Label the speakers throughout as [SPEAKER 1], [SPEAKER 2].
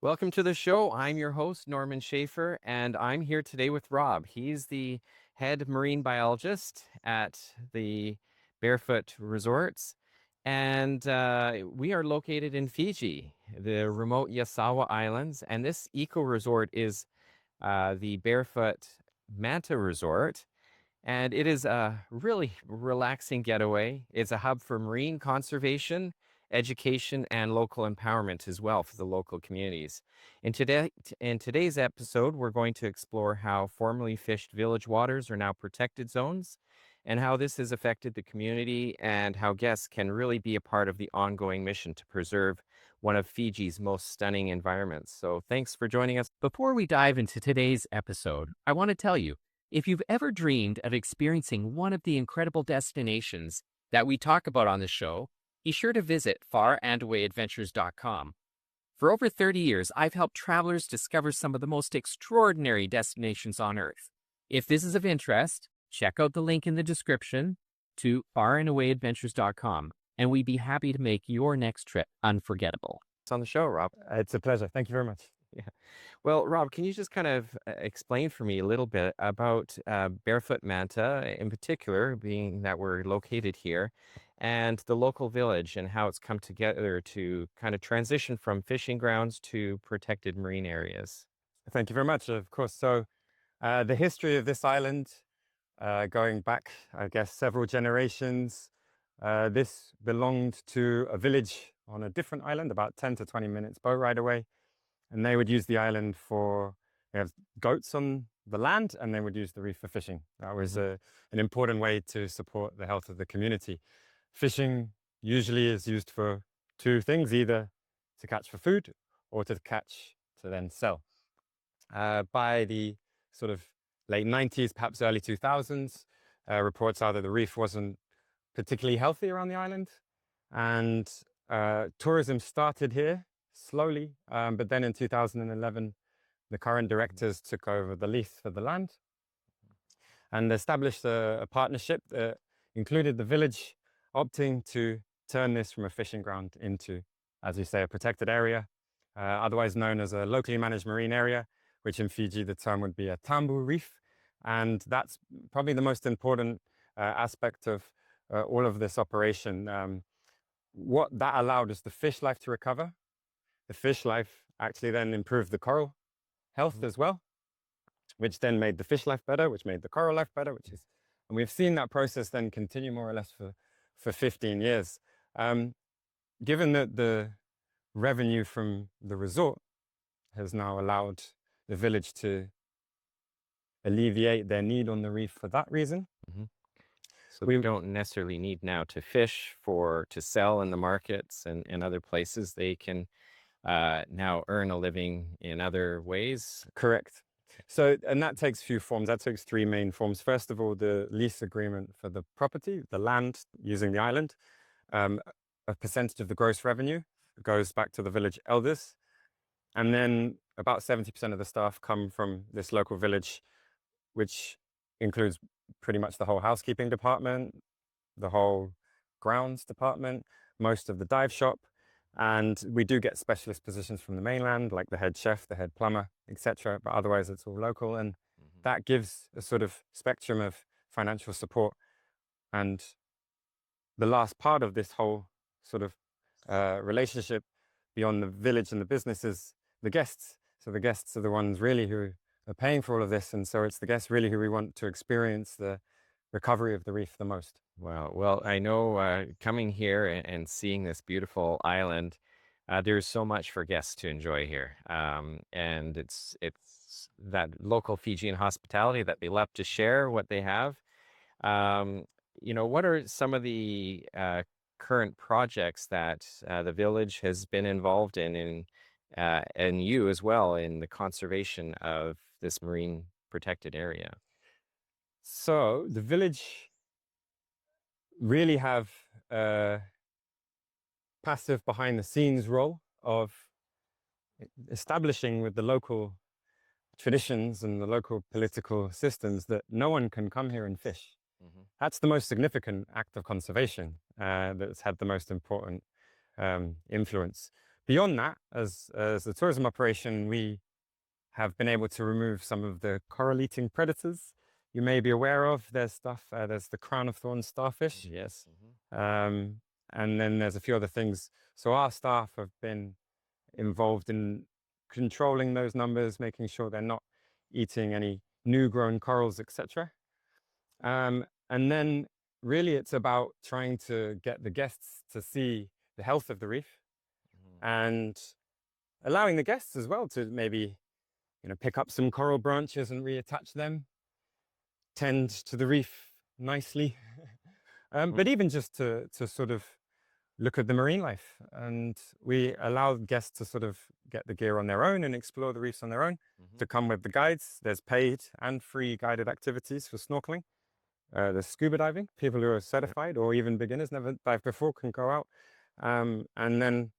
[SPEAKER 1] Welcome to the show. I'm your host, Norman Schafer, and I'm here today with Rob. He's the head marine biologist at the Barefoot Resorts, and we are located in Fiji, the remote Yasawa Islands. And this eco resort is the Barefoot Manta Resort, and it is a really relaxing getaway. It's a hub for marine conservation, education, and local empowerment as well for the local communities. In today's episode, we're going to explore how formerly fished village waters are now protected zones, and how this has affected the community, and how guests can really be a part of the ongoing mission to preserve one of Fiji's most stunning environments. So thanks for joining us. Before we dive into today's episode, I want to tell you, if you've ever dreamed of experiencing one of the incredible destinations that we talk about on the show, be sure to visit farandawayadventures.com. For over 30 years, I've helped travelers discover some of the most extraordinary destinations on Earth. If this is of interest, check out the link in the description to farandawayadventures.com, and we'd be happy to make your next trip unforgettable. It's on the show, Rob.
[SPEAKER 2] It's a pleasure. Thank you very much.
[SPEAKER 1] Yeah. Well, Rob, can you just kind of explain for me a little bit about Barefoot Manta, in particular, being that we're located here, and the local village and how it's come together to kind of transition from fishing grounds to protected marine areas?
[SPEAKER 2] Thank you very much. Of course. So, the history of this island, going back, I guess, several generations, this belonged to a village on a different island, about 10 to 20 minutes boat ride away. And they would use the island for, they have goats on the land, and they would use the reef for fishing. That was an important way to support the health of the community. Fishing usually is used for two things, either to catch for food or to catch to then sell. By the sort of late 90s, perhaps early 2000s, reports are that the reef wasn't particularly healthy around the island, and tourism started here slowly, but then in 2011, the current directors took over the lease for the land and established a partnership that included the village opting to turn this from a fishing ground into, as you say, a protected area, otherwise known as a locally managed marine area, which in Fiji the term would be a tabu reef. And that's probably the most important aspect of all of this operation. What that allowed is the fish life to recover. The fish life actually then improved the coral health as well, which then made the fish life better, which made the coral life better, and we've seen that process then continue more or less for 15 years. Given that the revenue from the resort has now allowed the village to alleviate their need on the reef for that reason.
[SPEAKER 1] So we don't necessarily need now to fish to sell in the markets and other places. They can now earn a living in other ways.
[SPEAKER 2] Correct. So, and that takes a few forms. That takes three main forms. First of all, the lease agreement for the property, the land using the island. A percentage of the gross revenue goes back to the village elders. And then about 70% of the staff come from this local village, which includes pretty much the whole housekeeping department, the whole grounds department, most of the dive shop. And we do get specialist positions from the mainland, like the head chef, the head plumber, etc. But otherwise, it's all local. And that gives a sort of spectrum of financial support. And the last part of this whole sort of relationship beyond the village and the business is the guests. So the guests are the ones really who are paying for all of this. And so it's the guests really who we want to experience the recovery of the reef the most.
[SPEAKER 1] Wow. Well, I know coming here and seeing this beautiful island, there's so much for guests to enjoy here. And it's that local Fijian hospitality that they love to share what they have. What are some of the current projects that the village has been involved in, and you as well, in the conservation of this marine protected area?
[SPEAKER 2] So the village really have a passive behind the scenes role of establishing with the local traditions and the local political systems that no one can come here and fish. That's the most significant act of conservation that's had the most important influence. beyond that, as a tourism operation, we have been able to remove some of the coral-eating predators you may be aware of. There's stuff, there's the crown of thorns starfish,
[SPEAKER 1] Yes.
[SPEAKER 2] and then there's a few other things. So our staff have been involved in controlling those numbers, making sure they're not eating any new grown corals, etc. And then really it's about trying to get the guests to see the health of the reef and allowing the guests as well to maybe, pick up some coral branches and reattach them, tend to the reef nicely. But even just to sort of look at the marine life, and we allow guests to sort of get the gear on their own and explore the reefs on their own, to come with the guides. There's paid and free guided activities for snorkeling. There's scuba diving. People who are certified or even beginners, never dived before, can go out. And then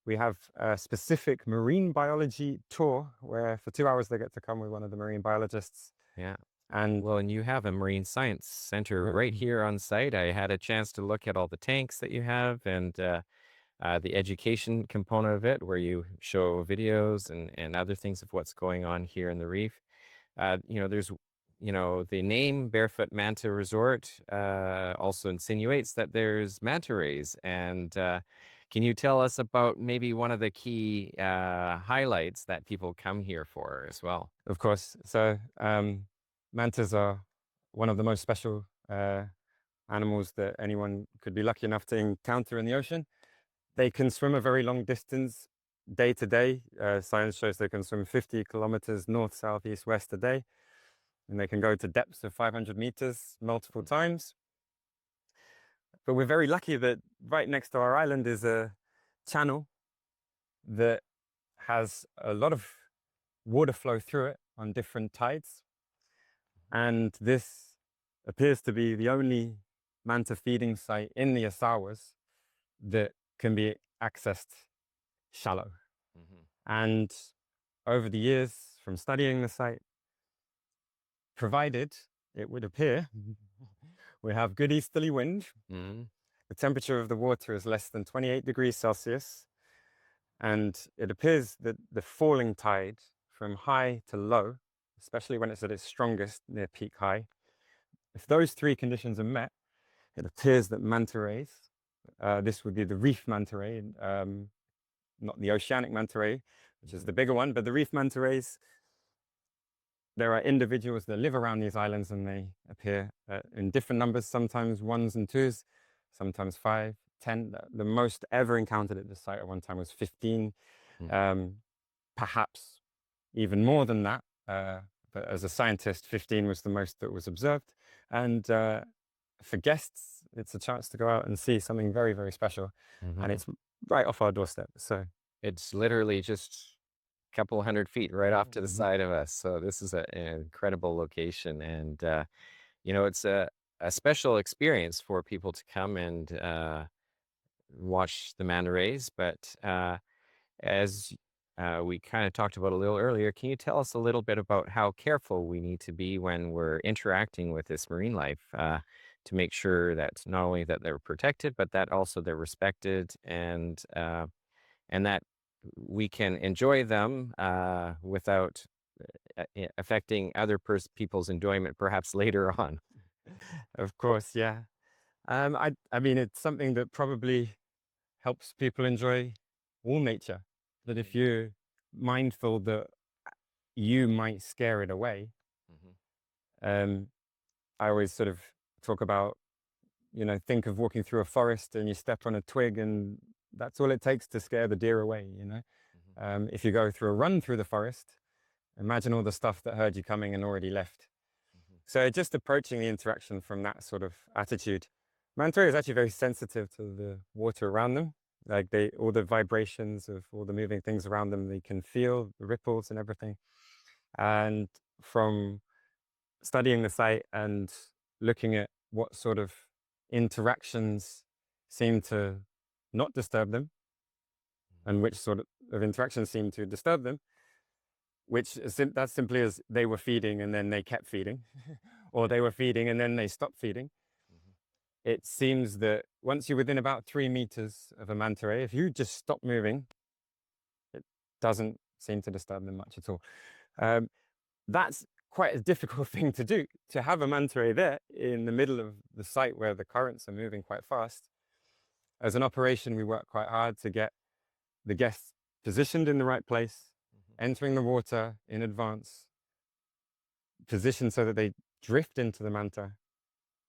[SPEAKER 2] we have a specific marine biology tour where for 2 hours they get to come with one of the marine biologists.
[SPEAKER 1] Yeah.
[SPEAKER 2] And
[SPEAKER 1] well, and you have a marine science center right here on site. I had a chance to look at all the tanks that you have and the education component of it, where you show videos and other things of what's going on here in the reef. There's, the name Barefoot Manta Resort also insinuates that there's manta rays. And can you tell us about maybe one of the key highlights that people come here for as well?
[SPEAKER 2] of course, so mantas are one of the most special animals that anyone could be lucky enough to encounter in the ocean. They can swim a very long distance day to day. Science shows they can swim 50 kilometers north, south, east, west a day. And they can go to depths of 500 meters multiple times. But we're very lucky that right next to our island is a channel that has a lot of water flow through it on different tides. And this appears to be the only manta feeding site in the Yasawas that can be accessed shallow. And over the years, from studying the site, provided it would appear we have good easterly wind, the temperature of the water is less than 28 degrees Celsius, and it appears that the falling tide from high to low, especially when it's at its strongest near peak high, if those three conditions are met, it appears that manta rays, this would be the reef manta ray, not the oceanic manta ray, which is the bigger one, but the reef manta rays, there are individuals that live around these islands and they appear in different numbers, sometimes ones and twos, sometimes 5, 10. The most ever encountered at this site at one time was 15, perhaps even more than that. But as a scientist, 15 was the most that was observed. And for guests, it's a chance to go out and see something very, very special. And it's right off our doorstep. So
[SPEAKER 1] it's literally just a couple hundred feet right off to the side of us. So this is an incredible location. And, it's a special experience for people to come and watch the manta rays. But as we kind of talked about a little earlier, can you tell us a little bit about how careful we need to be when we're interacting with this marine life to make sure that not only that they're protected, but that also they're respected and that we can enjoy them without affecting other people's enjoyment perhaps later on?
[SPEAKER 2] of course, yeah. I mean, it's something that probably helps people enjoy all nature. That if you're mindful that you might scare it away, I always sort of talk about, think of walking through a forest and you step on a twig and that's all it takes to scare the deer away. If you go through a run through the forest, imagine all the stuff that heard you coming and already left. So just approaching the interaction from that sort of attitude. Manta ray is actually very sensitive to the water around them. Like all the vibrations of all the moving things around them, they can feel the ripples and everything. And from studying the site and looking at what sort of interactions seem to not disturb them and which sort of interactions seem to disturb them, which is that's simply as they were feeding and then they kept feeding, or they were feeding and then they stopped feeding. It seems that once you're within about 3 meters of a manta ray, if you just stop moving, doesn't seem to disturb them much at all. Um, that's quite a difficult thing to do, to have a manta ray there in the middle of the site where the currents are moving quite fast. As an operation, we work quite hard to get the guests positioned in the right place, entering the water in advance, positioned so that they drift into the manta.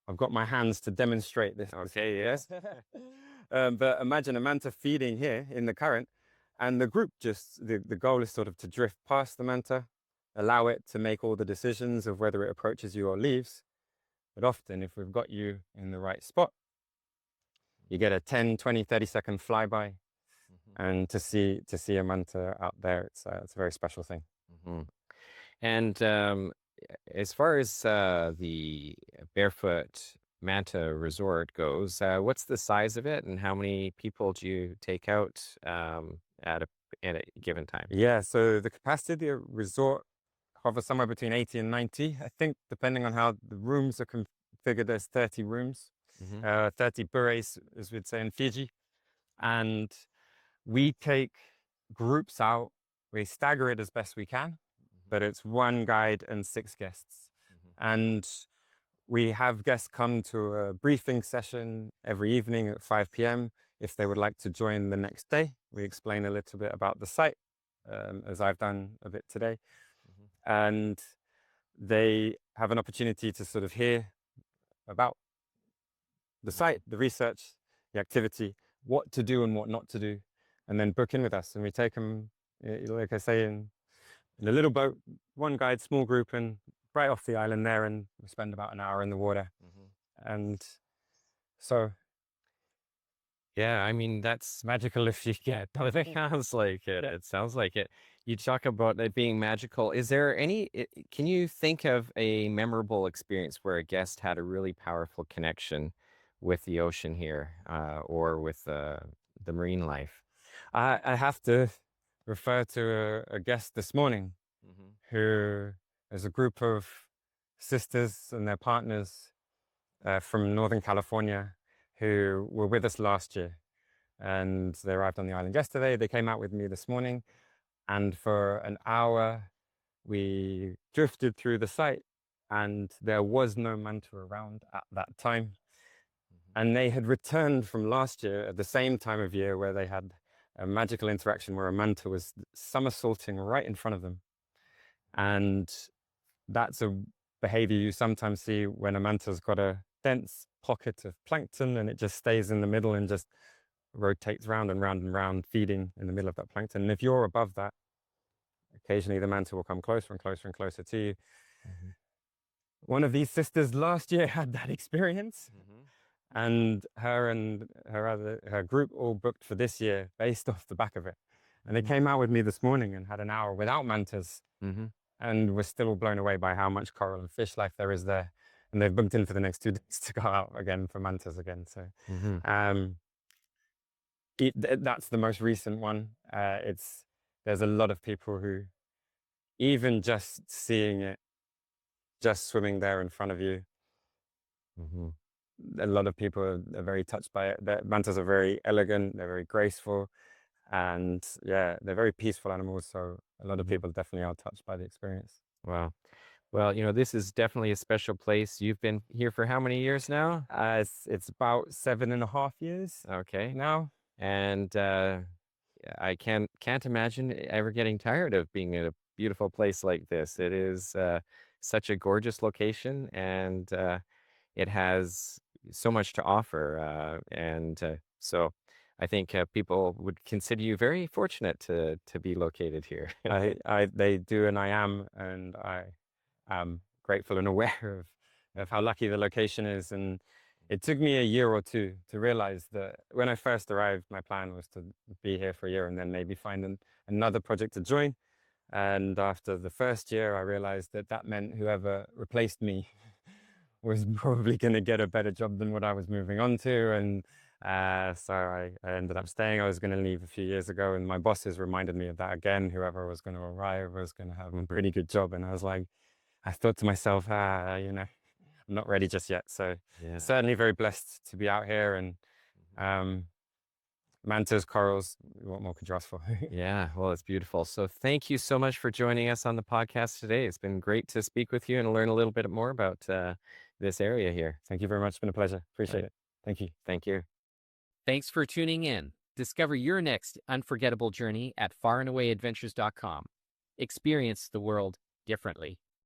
[SPEAKER 2] I've got my hands to demonstrate this.
[SPEAKER 1] Okay,
[SPEAKER 2] Yes. But imagine a manta feeding here in the current, and the group just, the goal is sort of to drift past the manta, allow it to make all the decisions of whether it approaches you or leaves. But often, if we've got you in the right spot, you get a 10, 20, 30-second flyby. And to see a manta out there, it's a very special thing.
[SPEAKER 1] And as far as the Barefoot Manta Resort goes, what's the size of it, and how many people do you take out at a given time?
[SPEAKER 2] Yeah, so the capacity of the resort hovers somewhere between 80 and 90. I think depending on how the rooms are configured, there's 30 rooms, 30 bures, as we'd say in Fiji. And we take groups out, we stagger it as best we can, but it's one guide and 6 guests. And we have guests come to a briefing session every evening at 5 p.m. if they would like to join the next day. We explain a little bit about the site, as I've done a bit today. And they have an opportunity to sort of hear about the site, the research, the activity, what to do and what not to do, and then book in with us. And we take them, like I say, in a little boat, one guide, small group, and right off the island there, and we spend about an hour in the water. And so,
[SPEAKER 1] yeah, I mean, that's magical if you get. It sounds like it. It sounds like it. You talk about it being magical. Is there any, can you think of a memorable experience where a guest had a really powerful connection with the ocean here, or with the marine life?
[SPEAKER 2] I have to refer to a guest this morning who is a group of sisters and their partners from Northern California who were with us last year. And they arrived on the island yesterday. They came out with me this morning. And for an hour, we drifted through the site, and there was no manta around at that time. And they had returned from last year at the same time of year where they had a magical interaction where a manta was somersaulting right in front of them. And that's a behavior you sometimes see when a manta's got a dense pocket of plankton and it just stays in the middle and just rotates round and round and round, feeding in the middle of that plankton. And if you're above that, occasionally the manta will come closer and closer and closer to you. One of these sisters last year had that experience, and her group all booked for this year based off the back of it. And they came out with me this morning and had an hour without mantas, and were still blown away by how much coral and fish life there is there. And they've booked in for the next 2 days to go out again for mantas again. So that's the most recent one. There's a lot of people who, even just seeing it, just swimming there in front of you, a lot of people are very touched by it. The mantas are very elegant, they're very graceful, and yeah, they're very peaceful animals. So a lot of people definitely are touched by the experience.
[SPEAKER 1] Wow. Well, this is definitely a special place. You've been here for how many years now?
[SPEAKER 2] It's about 7.5 years.
[SPEAKER 1] Okay.
[SPEAKER 2] Now.
[SPEAKER 1] And I can't imagine ever getting tired of being in a beautiful place like this. It is such a gorgeous location, and it has so much to offer. And so I think people would consider you very fortunate to be located here.
[SPEAKER 2] They do, and I am, and I am grateful and aware of how lucky the location is. And it took me a year or two to realize that when I first arrived, my plan was to be here for a year and then maybe find another project to join. And after the first year, I realized that meant whoever replaced me was probably going to get a better job than what I was moving on to. And so I ended up staying. I was going to leave a few years ago, and my bosses reminded me of that again. Whoever was going to arrive was going to have a pretty good job. And I was like, I thought to myself, I'm not ready just yet. So certainly very blessed to be out here. And mantas, corals. What more could you ask for?
[SPEAKER 1] Yeah, well, it's beautiful. So thank you so much for joining us on the podcast today. It's been great to speak with you and learn a little bit more about this area here.
[SPEAKER 2] Thank you very much. It's been a pleasure. Appreciate
[SPEAKER 1] Right.
[SPEAKER 2] it. Thank you.
[SPEAKER 1] Thank you.
[SPEAKER 3] Thanks for tuning in. Discover your next unforgettable journey at farandawadventures.com. Experience the world differently.